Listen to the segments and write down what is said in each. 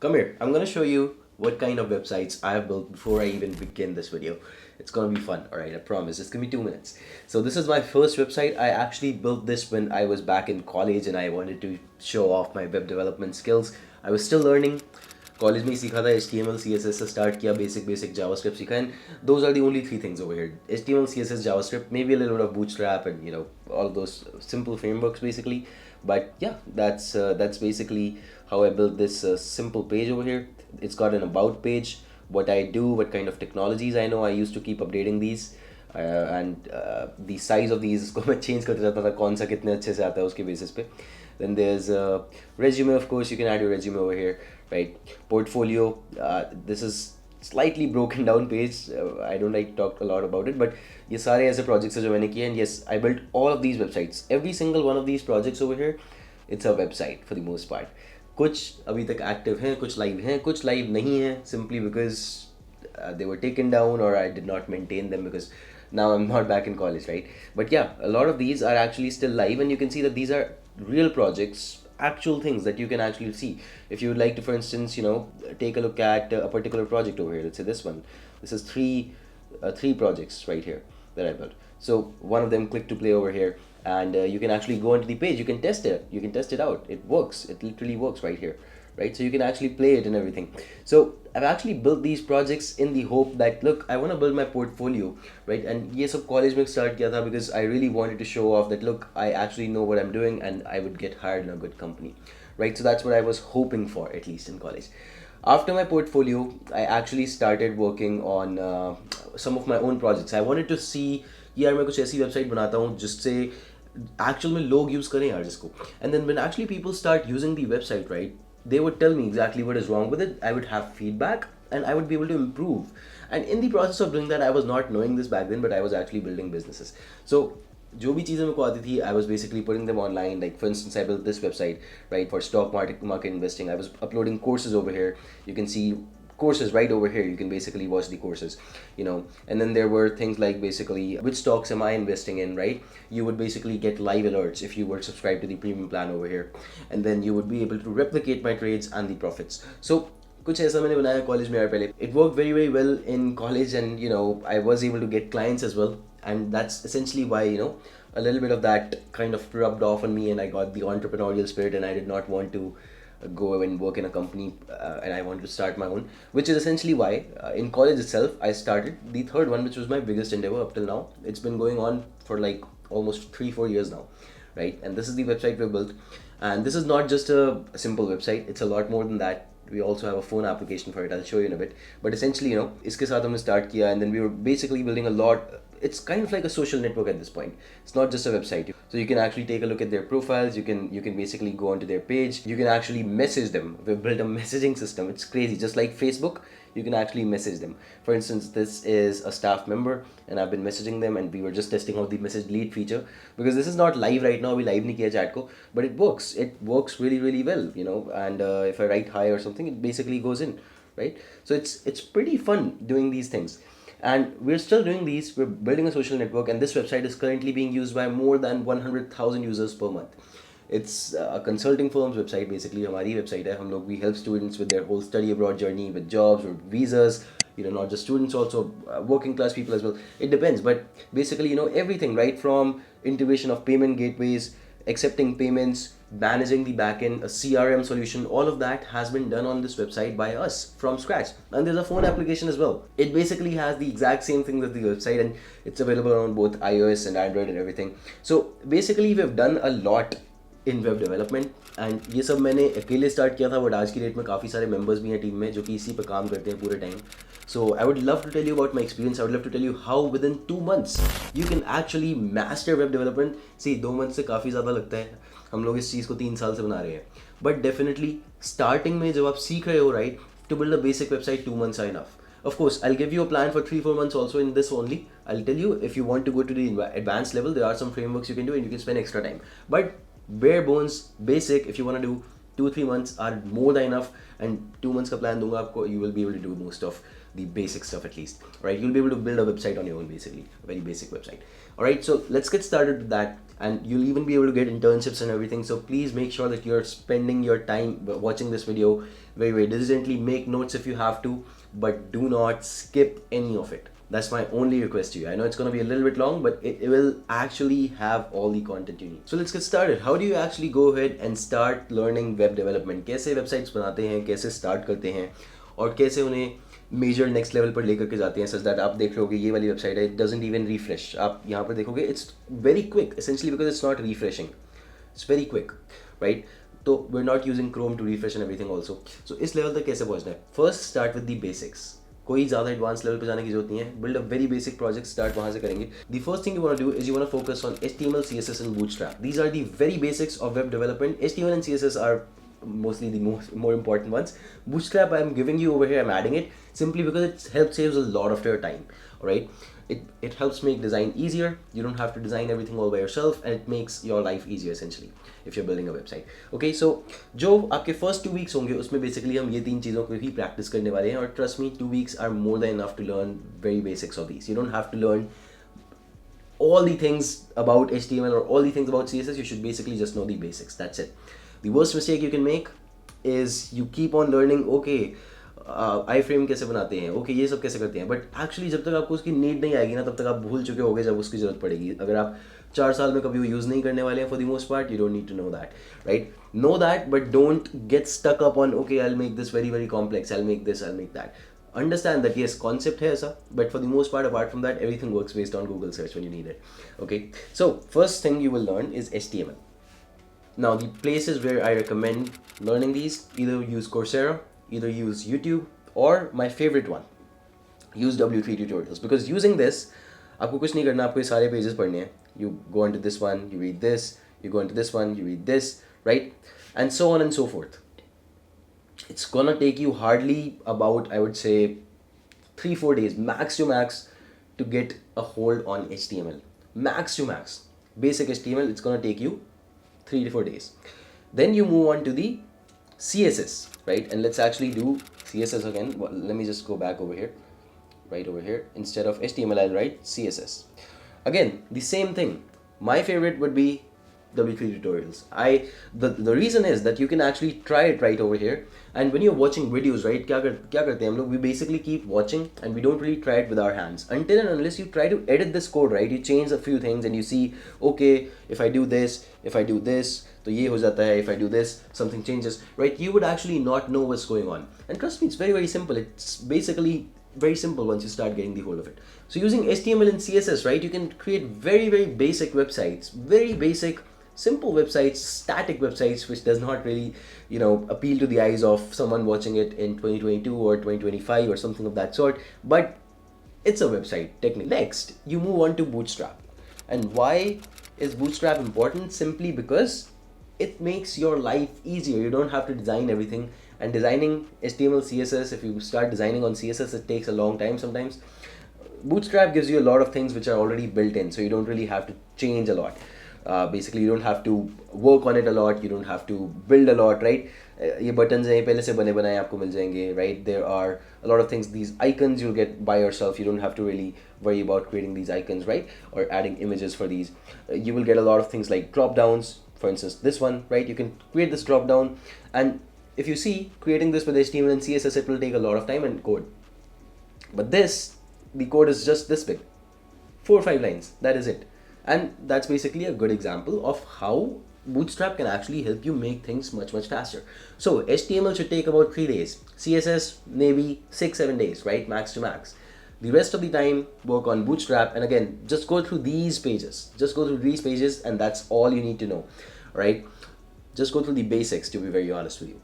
Come here. I'm gonna show you what kind of websites I have built before I even begin this video. It's gonna be fun, alright, I promise. It's gonna be 2 minutes. So this is my first website. I actually built this when I was back in college and I wanted to show off my web development skills. I was still learning. College में ही सीखा था HTML, CSS से start किया, basic JavaScript सीखा, and those are the only three things over here: HTML, CSS, JavaScript, maybe a little bit of Bootstrap, and all those simple frameworks basically. But yeah, that's basically how I built this simple page over here. It's got an about page, what I do, what kind of technologies I know. I used to keep updating these. And the size of these को मैं change करते रहता था, कौन सा कितने अच्छे से आता है उसके basis पे. Then there's resume, of course. You can add your resume over here, right? Portfolio. This is slightly broken down page. I don't like to talk a lot about it, but ये सारे ऐसे projects हैं जो मैंने किए, and yes, I built all of these websites. Every single one of these projects over here, it's a website for the most part. कुछ अभी तक active हैं, कुछ live हैं, कुछ live नहीं हैं, simply because they were taken down or I did not maintain them because now I'm not back in college, right? But yeah, a lot of these are actually still live, and you can see that these are real projects, actual things that you can actually see. If you would like to, for instance, take a look at a particular project over here. Let's say this one. This is three projects right here that I built. So one of them, click to play over here, and you can actually go into the page. You can test it. You can test it out. It works. It literally works right here, right? So you can actually play it and everything. So I've actually built these projects in the hope that, look, I want to build my portfolio, right? And yes, of college में start किया था because I really wanted to show off that, look, I actually know what I'm doing and I would get hired in a good company, right? So that's what I was hoping for, at least in college. After my portfolio, I actually started working on some of my own projects. I wanted to see, यार मैं कुछ ऐसी website बनाता हूँ जिससे actual में लोग use करें यार जिसको. And then when actually people start using the website, right, they would tell me exactly what is wrong with it. I would have feedback and I would be able to improve. And in the process of doing that, I was not knowing this back then, but I was actually building businesses. So जो भी चीज़ें मेरे को आती थी, I was basically putting them online. Like for instance, I built this website, right, for stock market investing. I was uploading courses over here. You can see courses right over here. You can basically watch the courses, and then there were things like basically which stocks am I investing in, right? You would basically get live alerts if you were subscribed to the premium plan over here, and then you would be able to replicate my trades and the profits. So कुछ ऐसा मैंने बनाया college में यार पहले. It worked very very well in college, and I was able to get clients as well, and that's essentially why a little bit of that kind of rubbed off on me, and I got the entrepreneurial spirit, and I did not want to go and work in a company, and I wanted to start my own, which is essentially why in college itself I started the third one, which was my biggest endeavor up till now. It's been going on for like almost 3-4 years now, right? And this is the website we built, and this is not just a simple website. It's a lot more than that. We also have a phone application for it. I'll show you in a bit. But essentially, इसके साथ हमने start किया, and then we were basically building a lot. It's kind of like a social network at this point. It's not just a website. So you can actually take a look at their profiles. You can basically go onto their page. You can actually message them. We've built a messaging system. It's crazy. Just like Facebook, you can actually message them. For instance, this is a staff member, and I've been messaging them, and we were just testing out the message delete feature because this is not live right now. We live नहीं किया chat को, but it works. It works really really well, And if I write hi or something, it basically goes in, right? So it's pretty fun doing these things. And we're still doing these. We're building a social network, and this website is currently being used by more than 100,000 users per month. It's a consulting firm's website basically. हमारी website है. हम लोग we help students with their whole study abroad journey, with jobs or visas. Not just students, also working class people as well. It depends, but basically everything, right from integration of payment gateways, accepting payments, managing the backend, a CRM solution, all of that has been done on this website by us from scratch. And there's a phone application as well. It basically has the exact same thing as the website, and it's available on both iOS and Android and everything. So basically we've done a lot in web development, and ये सब मैंने अकेले start किया था, but आज की date में काफ़ी सारे members भी हैं टीम में जो कि इसी पे काम करते हैं पूरे time. So I would love to tell you about my experience. I would love to tell you how within 2 months you can actually master web development. See, 2 months से काफ़ी ज़्यादा लगता है. हम लोग इस चीज़ को 3 साल से बना रहे हैं. But definitely starting में जब आप सीख रहे हो, right, to build a basic website, 2 months are enough. Of course, I'll give you a plan for 3-4 months also in this only. I'll tell you if you want to go to the advanced level, there are some frameworks you can do and you can spend extra time. But bare bones, basic, if you want to do 2-3 months are more than enough. and 2 months का plan दूंगा आपको, you will be able to do most of the basic stuff at least, right? You'll be able to build a website on your own, basically, a very basic website. All right, so let's get started with that, and you'll even be able to get internships and everything. So please make sure that you're spending your time watching this video very, very diligently. Make notes if you have to, but do not skip any of it. That's my only request to you. I know it's going to be a little bit long, but it will actually have all the content you need. So let's get started. How do you actually go ahead and start learning web development? कैसे websites बनाते हैं, कैसे start करते हैं, और कैसे उन्हें major next level पर लेकर के जाते हैं, सच दैट आप देख लोगे ये वाली वेबसाइट है, इट डजंट इवन रिफ्रेश. आप यहाँ पर देखोगे it's very quick essentially because it's not refreshing, it's very quick, right? तो we are not using Chrome to refresh and everything also. So इस लेवल तक कैसे पहुँचना है? First start with the basics. कोई ज़्यादा एडवांस लेवल पर जाने की जरूरत नहीं है. Build a very basic project, start वहाँ से करेंगे. The first thing you want to do is you want to focus on HTML, CSS and Bootstrap. These are the very basics of web development. HTML and CSS are mostly the more important ones. Bootstrap I am giving you over here, I'm adding it simply because it helps saves a lot of your time. All right, it helps make design easier. You don't have to design everything all by yourself, and it makes your life easier essentially if you're building a website. Okay, so जो आपके first 2 weeks होंगे उसमें basically हम ये 3 चीज़ों को ही practice करने वाले हैं, और trust me, 2 weeks are more than enough to learn very basics of these. You don't have to learn all the things about HTML or all the things about CSS. You should basically just know the basics. That's it. The worst mistake you can make is you keep on learning, okay, iframe कैसे बनाते हैं, okay, ये सब कैसे करते हैं, but actually जब तक आपको उसकी नीड नहीं आएगी ना, तब तक आप भूल चुके होगे जब उसकी जरूरत पड़ेगी. अगर आप 4 साल में कभी वो यूज़ नहीं करने वाले हैं, for the most part, you don't need to know that, right? Know that, but don't get stuck up on, okay, I will make this very very complex, I will make this, I will make that. Understand that yes, concept है ऐसा, but for the most part, apart from that, everything works based on Google search when you need it. Okay, so first thing you will learn is HTML. Now the places where I recommend learning these, either use Coursera, either use YouTube, or my favorite one, use W3 tutorials. Because using this, आपको कुछ नहीं करना, आपको ये सारे pages पढ़ने हैं. You go into this one, you read this, you go into this one, you read this, right? And so on and so forth. It's gonna take you hardly about, I would say, 3-4 days, max to max, to get a hold on HTML. Max to max. Basic HTML, it's gonna take you 3 to 4 days. Then you move on to the CSS, right? And let's actually do CSS again. Well, let me just go back over here, right over here. Instead of HTML, I'll write CSS. Again, the same thing. My favorite would be W3 tutorials. The reason is that you can actually try it right over here. And when you're watching videos, right, क्या करते हैं हम लोग? We basically keep watching and we don't really try it with our hands until and unless you try to edit this code, right? You change a few things and you see, okay, if I do this, तो ये हो जाता है. If I do this, something changes, right? You would actually not know what's going on. And trust me, it's very very simple. It's basically very simple once you start getting the hold of it. So using HTML and CSS, right, you can create very very basic websites, very basic simple websites, static websites, which does not really, you know, appeal to the eyes of someone watching it in 2022 or 2025 or something of that sort, but it's a website technically. Next, you move on to Bootstrap. And why is Bootstrap important? Simply because it makes your life easier. You don't have to design everything, and designing HTML, CSS, if you start designing on CSS, it takes a long time sometimes. Bootstrap gives you a lot of things which are already built in, so you don't really have to change a lot. Basically you don't have to work on it a lot, you don't have to build a lot, right? ये buttons हैं पहले से बने बनाए आपको मिल जाएंगे, right? There are a lot of things, these icons you'll get by yourself. You don't have to really worry about creating these icons, right? Or adding images for these. You will get a lot of things like drop downs, for instance this one, right? You can create this drop down, and if you see, creating this with HTML and CSS, it will take a lot of time and code. But this, the code is just this big, 4 or 5 lines, that is it. And that's basically a good example of how Bootstrap can actually help you make things much much faster. So HTML should take about 3 days, CSS maybe 6-7 days, right? Max to max. The rest of the time work on Bootstrap, and again, just go through these pages. Just go through these pages, and that's all you need to know, right? Just go through the basics, to be very honest with you.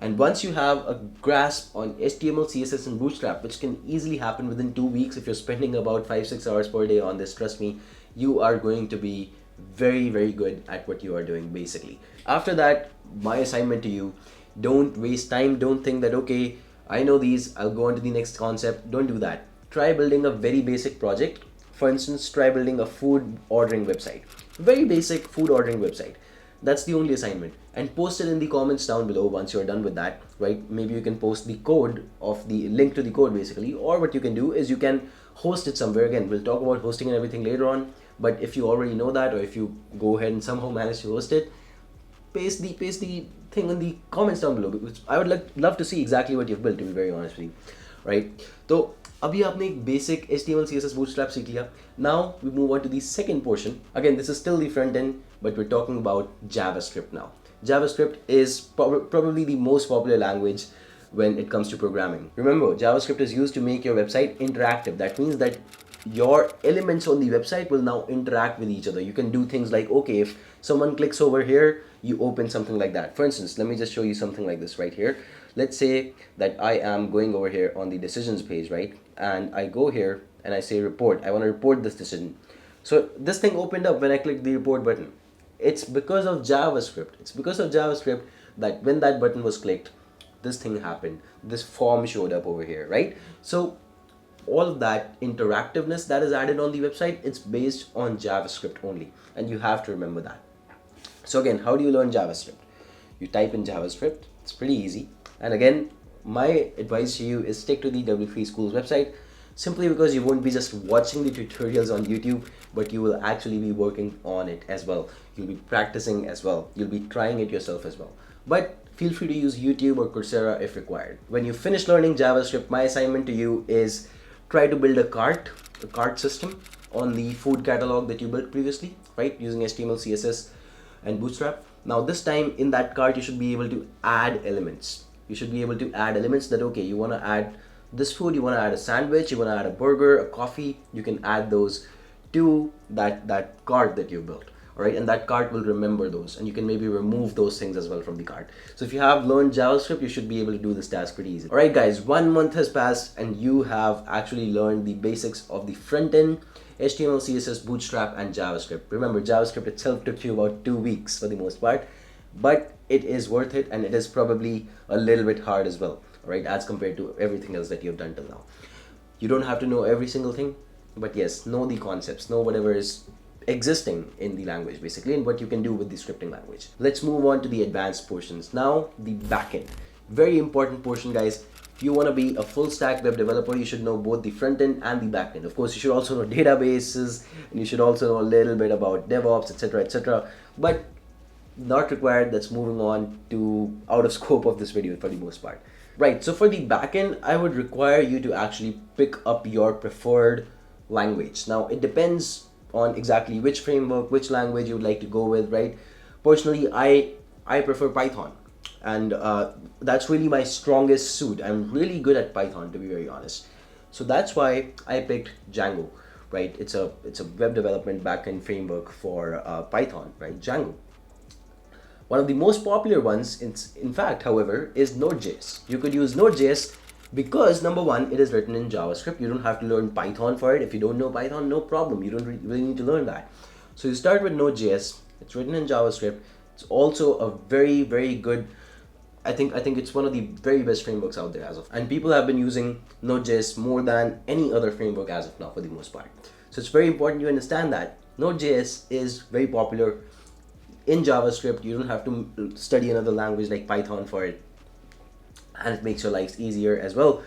And once you have a grasp on HTML, CSS and Bootstrap, which can easily happen within 2 weeks if you're spending about 5-6 hours per day on this, trust me, you are going to be very very good at what you are doing basically. After that, my assignment to you, don't waste time. Don't think that, okay, I know these, I'll go on to the next concept. Don't do that. Try building a very basic project. For instance, try building a food ordering website. Very basic food ordering website. That's the only assignment. And post it in the comments down below once you're done with that, right? Maybe you can post the code of the link to the code basically, or what you can do is you can host it somewhere. Again, we'll talk about hosting and everything later on, but if you already know that, or if you go ahead and somehow manage to host it, paste the thing in the comments down below, because I would love to see exactly what you've built, to be very honest with you, right? So अभी आपने एक basic HTML CSS bootstrap सीख लिया. Now we move on to the second portion. Again, this is still the front end, but we're talking about JavaScript now. JavaScript is probably the most popular language when it comes to programming. Remember, JavaScript is used to make your website interactive. That means that your elements on the website will now interact with each other. You can do things like, okay, if someone clicks over here, you open something like that. For instance, let me just show you something like this right here. Let's say that I am going over here on the decisions page, right? And I go here and I say report. I want to report this decision. So this thing opened up when I clicked the report button. It's because of JavaScript. It's because of JavaScript that when that button was clicked, this thing happened. This form showed up over here, right? So all of that interactiveness that is added on the website, it's based on JavaScript only, and you have to remember that. So again, how do you learn JavaScript? You type in JavaScript. It's pretty easy. And again, my advice to you is stick to the W3 School's website, simply because you won't be just watching the tutorials on YouTube, but you will actually be working on it as well. You'll be practicing as well. You'll be trying it yourself as well. But feel free to use YouTube or Coursera if required. When you finish learning JavaScript, my assignment to you is try to build a cart system on the food catalog that you built previously, right? Using HTML, CSS, and Bootstrap. Now this time in that cart, you should be able to add elements. You should be able to add elements that, okay, you want to add this food, you want to add a sandwich, you want to add a burger, a coffee, you can add those to that cart that you built. All right, and that cart will remember those, and you can maybe remove those things as well from the cart. So if you have learned JavaScript, you should be able to do this task pretty easy. All right, guys, 1 month has passed and you have actually learned the basics of the front end, HTML, CSS, Bootstrap, and JavaScript. Remember, JavaScript itself took you about 2 weeks for the most part, but it is worth it, and it is probably a little bit hard as well, right, as compared to everything else that you've done till now. You don't have to know every single thing, but yes, know the concepts, know whatever is existing in the language basically, and what you can do with the scripting language. Let's move on to the advanced portions. Now, the backend. Very important portion, guys. If you want to be a full stack web developer, you should know both the front end and the back end. Of course, you should also know databases, and you should also know a little bit about DevOps, etc., etc. But not required. That's moving on to out of scope of this video for the most part. Right, so for the backend, I would require you to actually pick up your preferred language. Now, it depends on exactly which framework, which language you would like to go with, right? Personally, I prefer Python, and that's really my strongest suit. I'm really good at Python, to be very honest. So that's why I picked Django, right? It's a web development backend framework for Python, right? Django. One of the most popular ones, in fact, however, is Node.js. You could use Node.js because, number one, it is written in JavaScript. You don't have to learn Python for it. If you don't know Python, no problem. You don't really need to learn that. So you start with Node.js. It's written in JavaScript. It's also a very, very good, I think it's one of the very best frameworks out there as of, and people have been using Node.js more than any other framework as of now for the most part. So it's very important you understand that Node.js is very popular in JavaScript. You don't have to study another language like Python for it, and it makes your lives easier as well.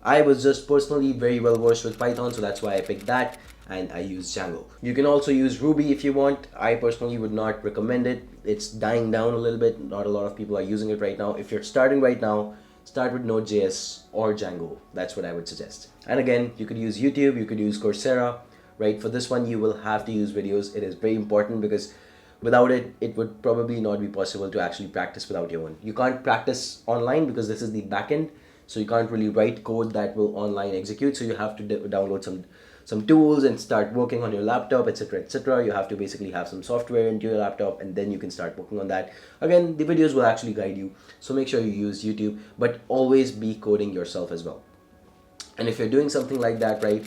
I was just personally very well versed with Python, so that's why I picked that, and I use Django. You can also use Ruby if you want. I personally would not recommend it. It's dying down a little bit. Not a lot of people are using it right now. If you're starting right now, start with Node.js or Django. That's what I would suggest. And again, you could use YouTube, you could use Coursera, right? For this one, you will have to use videos. It is very important because without it, it would probably not be possible to actually practice without your own. You can't practice online because this is the backend, so you can't really write code that will online execute. So you have to download some tools and start working on your laptop, etc., etc. You have to basically have some software into your laptop, and then you can start working on that. Again, the videos will actually guide you, so make sure you use YouTube, but always be coding yourself as well. And if you're doing something like that, right,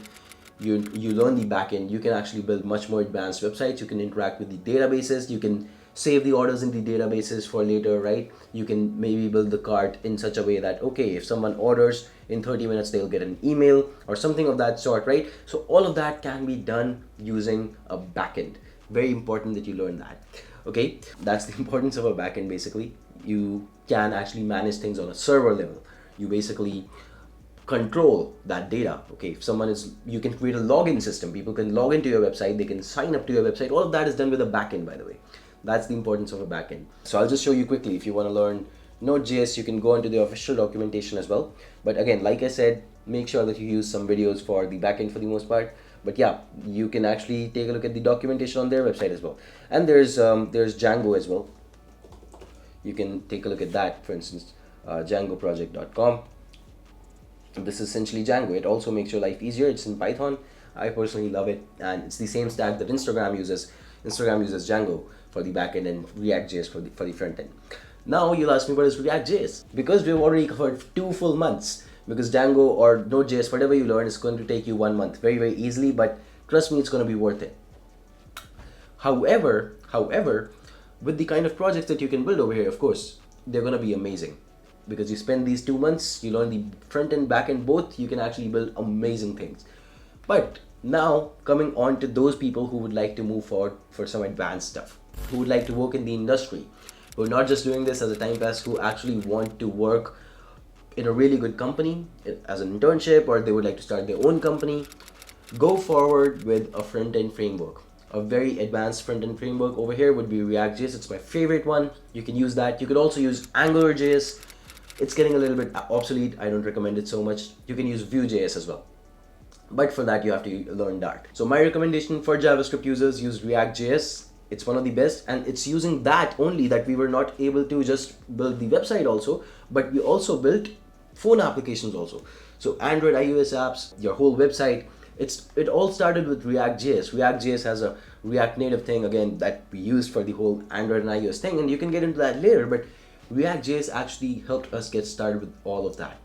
you learn the backend, you can actually build much more advanced websites. You can interact with the databases, you can save the orders in the databases for later, right? You can maybe build the cart in such a way that, okay, if someone orders in 30 minutes, they'll get an email or something of that sort, right? So all of that can be done using a backend. Very important that you learn that. Okay, that's the importance of a backend. Basically, you can actually manage things on a server level. You basically control that data. Okay, if someone is, you can create a login system. People can log into your website, they can sign up to your website. All of that is done with a backend, by the way. That's the importance of a backend. So I'll just show you quickly. If you want to learn Node.js, you can go into the official documentation as well. But again, like I said, make sure that you use some videos for the backend for the most part. But yeah, you can actually take a look at the documentation on their website as well. And there's Django as well. You can take a look at that. For instance, djangoproject.com. This is essentially Django. It also makes your life easier. It's in Python. I personally love it, and it's the same stack that Instagram uses. Instagram uses Django for the backend and React.js for the front end. Now you'll ask me, what is React.js? Because we've already covered 2 full months. Because Django or Node.js, whatever you learn, is going to take you 1 month very, very easily. But trust me, it's going to be worth it. However, with the kind of projects that you can build over here, of course, they're going to be amazing. Because you spend these 2 months, you learn the front end, back end, both, you can actually build amazing things. But now coming on to those people who would like to move forward for some advanced stuff, who would like to work in the industry, who are not just doing this as a time pass, who actually want to work in a really good company as an internship, or they would like to start their own company, go forward with a front end framework. A very advanced front end framework over here would be React.js. It's my favorite one. You can use that. You could also use AngularJS. It's getting a little bit obsolete. I don't recommend it so much. You can use Vue.js as well. But for that, you have to learn Dart. So my recommendation for JavaScript users, use React.js. It's one of the best, and it's using that only that we were not able to just build the website also, but we also built phone applications also. So Android, iOS apps, your whole website, it all started with React.js. React.js has a React Native thing, again, that we used for the whole Android and iOS thing, and you can get into that later, but React.js actually helped us get started with all of that.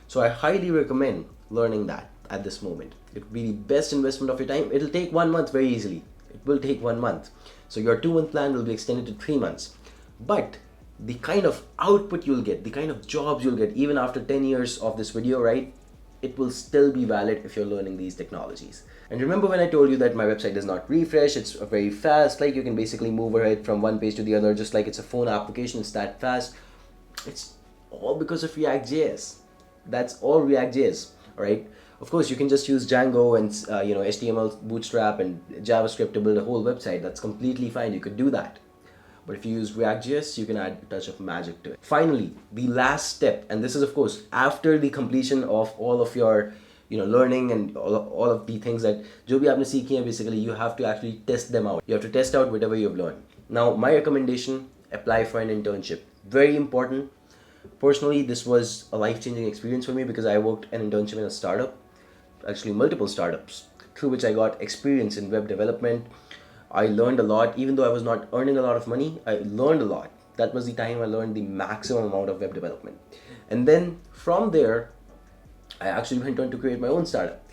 So I highly recommend learning that at this moment. It would be the best investment of your time. It'll take 1 month very easily. It will take 1 month. So your 2-month plan will be extended to 3 months. But the kind of output you'll get, the kind of jobs you'll get, even after 10 years of this video, right? It will still be valid if you're learning these technologies. And remember when I told you that my website does not refresh, it's very fast, like you can basically move ahead from one page to the other, just like it's a phone application, it's that fast. It's all because of React.js. That's all React.js, all right? Of course, you can just use Django and HTML, Bootstrap, and JavaScript to build a whole website. That's completely fine. You could do that. But if you use React.js, you can add a touch of magic to it. Finally, the last step, and this is of course after the completion of all of your learning and all of the things that जो भी आपने सीखी हैं, basically you have to actually test them out. You have to test out whatever you've learned. Now, my recommendation, apply for an internship. Very important. Personally, this was a life-changing experience for me because I worked an internship in a startup, actually multiple startups, through which I got experience in web development. I learned a lot. Even though I was not earning a lot of money, I learned a lot. That was the time I learned the maximum amount of web development. And then from there, I actually went on to create my own startup.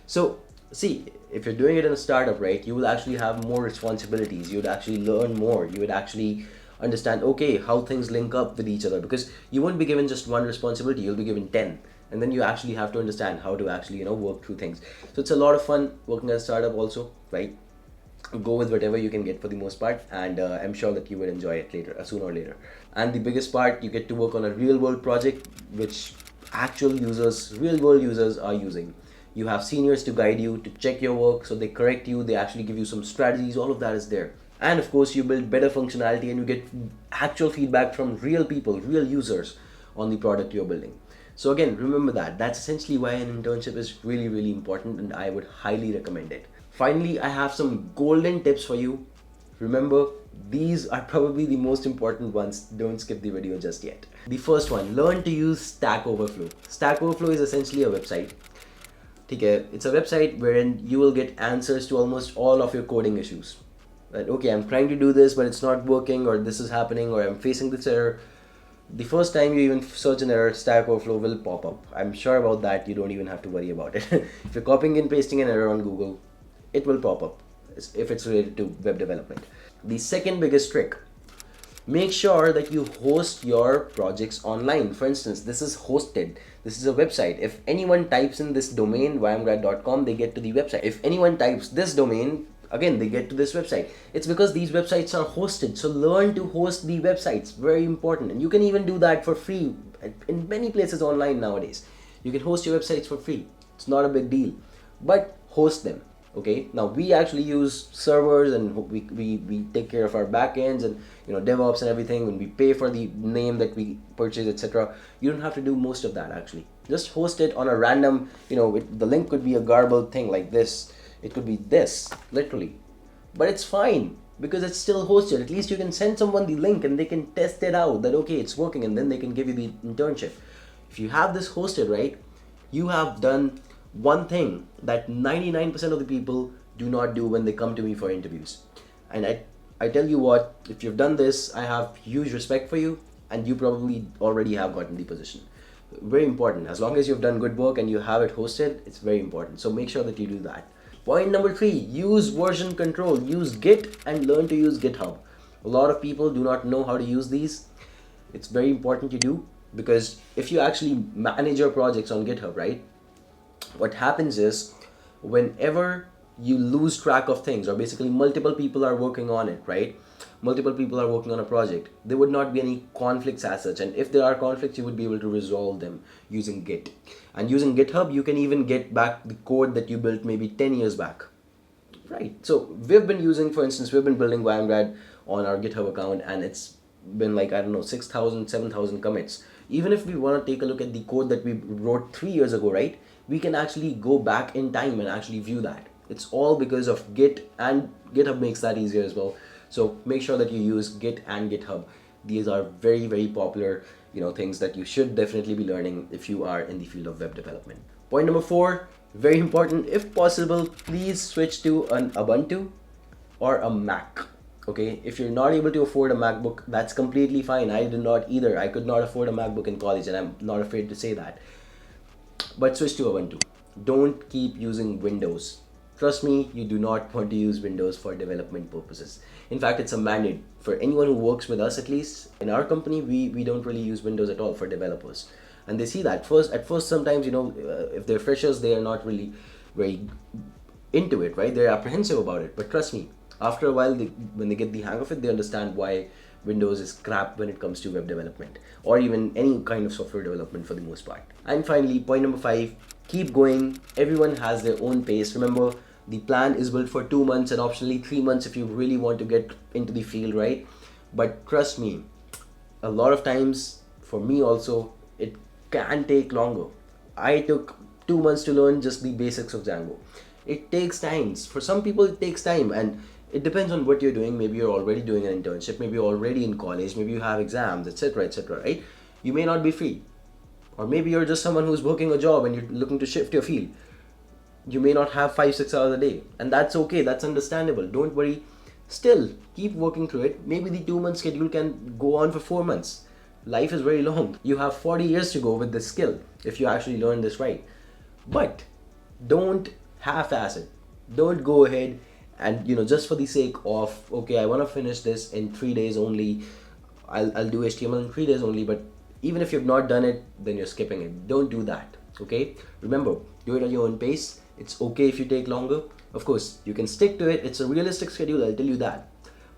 So see, if you're doing it in a startup, right, you will actually have more responsibilities. You would actually learn more. You would actually understand, okay, how things link up with each other, because you won't be given just one responsibility, you'll be given 10. And then you actually have to understand how to actually, work through things. So it's a lot of fun working at a startup also, right? Go with whatever you can get for the most part, and I'm sure that you will enjoy it later, sooner or later. And the biggest part, you get to work on a real world project which real world users are using. You have seniors to guide you, to check your work, so they correct you, they actually give you some strategies, all of that is there. And of course, you build better functionality and you get actual feedback from real people, real users on the product you're building. So again, remember that. That's essentially why an internship is really, really important, and I would highly recommend it. Finally, I have some golden tips for you. Remember, these are probably the most important ones. Don't skip the video just yet. The first one, learn to use Stack Overflow. Stack Overflow is essentially a website. It's a website wherein you will get answers to almost all of your coding issues. That, okay, I'm trying to do this, but it's not working, or this is happening, or I'm facing this error. The first time you even search an error, Stack Overflow will pop up. I'm sure about that. You don't even have to worry about it. If you're copying and pasting an error on Google, it will pop up if it's related to web development. The second biggest trick, make sure that you host your projects online. For instance, this is hosted. This is a website. If anyone types in this domain, ymgrad.com, they get to the website. If anyone types this domain, again they get to this website. It's because these websites are hosted. So learn to host the websites, very important. And you can even do that for free in many places online nowadays. You can host your websites for free. It's not a big deal, but host them. Okay, now we actually use servers, and we take care of our backends and DevOps and everything, and we pay for the name that we purchase, etc. You don't have to do most of that. Actually, just host it on a random, the link could be a garbled thing like this. It could be this, literally, but it's fine because it's still hosted. At least you can send someone the link and they can test it out that okay, it's working, and then they can give you the internship. If you have this hosted, right, you have done one thing that 99% of the people do not do when they come to me for interviews. And I tell you what, if you've done this, I have huge respect for you, and you probably already have gotten the position. Very important. As long as you've done good work and you have it hosted, it's very important. So make sure that you do that. Point number 3, use version control. Use Git and learn to use GitHub. A lot of people do not know how to use these. It's very important you do, because if you actually manage your projects on GitHub, right, what happens is whenever you lose track of things, or basically multiple people are working on it, right, multiple people are working on a project, there would not be any conflicts as such. And if there are conflicts, you would be able to resolve them using Git. And using GitHub, you can even get back the code that you built maybe 10 years back, right? So we've been using, for instance, we've been building YMGrad on our GitHub account, and it's been like, I don't know, 6,000 7,000 commits. Even if we want to take a look at the code that we wrote 3 years ago, right, we can actually go back in time and actually view that. It's all because of Git, and GitHub makes that easier as well. So make sure that you use Git and GitHub. These are very, very popular, things that you should definitely be learning if you are in the field of web development. Point number 4, very important. If possible, please switch to an Ubuntu or a Mac. Okay, if you're not able to afford a MacBook, that's completely fine. I did not either. I could not afford a MacBook in college, and I'm not afraid to say that. But switch to Ubuntu. Don't keep using Windows. Trust me, you do not want to use Windows for development purposes. In fact, it's a mandate for anyone who works with us. At least in our company, we don't really use Windows at all for developers. And they see that at first sometimes, if they're freshers, they are not really very into it, right? They're apprehensive about it. But trust me, after a while, when they get the hang of it, they understand why Windows is crap when it comes to web development, or even any kind of software development for the most part. And finally, point number 5, keep going. Everyone has their own pace. Remember, the plan is built for 2 months and optionally 3 months if you really want to get into the field, right? But trust me, a lot of times, for me also, it can take longer. I took 2 months to learn just the basics of Django. It takes time. For some people, it takes time, and it depends on what you're doing. Maybe you're already doing an internship, maybe you're already in college, maybe you have exams, etc., etc., right? You may not be free. Or maybe you're just someone who's working a job and you're looking to shift your field. You may not have 5-6 hours a day, and that's okay, that's understandable. Don't worry. Still, keep working through it. Maybe the 2-month schedule can go on for 4 months. Life is very long. You have 40 years to go with this skill if you actually learn this right. But don't half-ass it. Don't go ahead and just for the sake of, okay, I want to finish this in 3 days only, I'll do HTML in 3 days only. But even if you've not done it, then you're skipping it. Don't do that. Okay, remember, do it at your own pace. It's okay if you take longer. Of course, you can stick to it. It's a realistic schedule, I'll tell you that.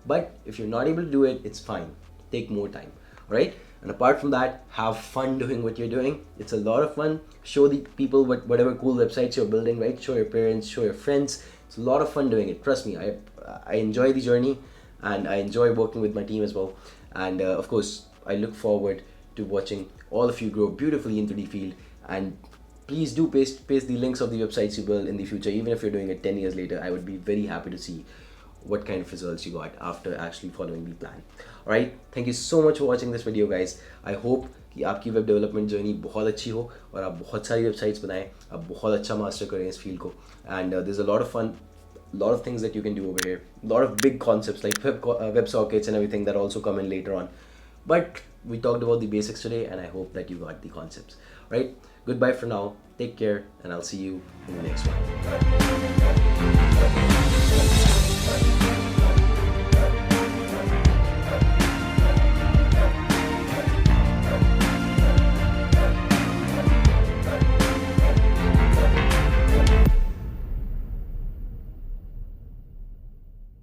But if you're not able to do it, it's fine. Take more time. All right, and apart from that, have fun doing what you're doing. It's a lot of fun. Show the people whatever cool websites you're building, right? Show your parents, show your friends. It's a lot of fun doing it. Trust me, I enjoy the journey, and I enjoy working with my team as well. And of course, I look forward to watching all of you grow beautifully into the field. And please do paste the links of the websites you build in the future. Even if you're doing it 10 years later, I would be very happy to see what kind of results you got after actually following the plan. All right, thank you so much for watching this video, guys. I hope कि आपकी web development journey बहुत अच्छी हो और आप बहुत सारी websites बनाएं, आप बहुत अच्छा मास्टर करें इस फील्ड को. And there's a lot of fun, lot of things that you can do over here, a lot of big concepts like web sockets and everything that also come in later on. But we talked about the basics today, and I hope that you got the concepts. Right, goodbye for now, take care, and I'll see you in the next one.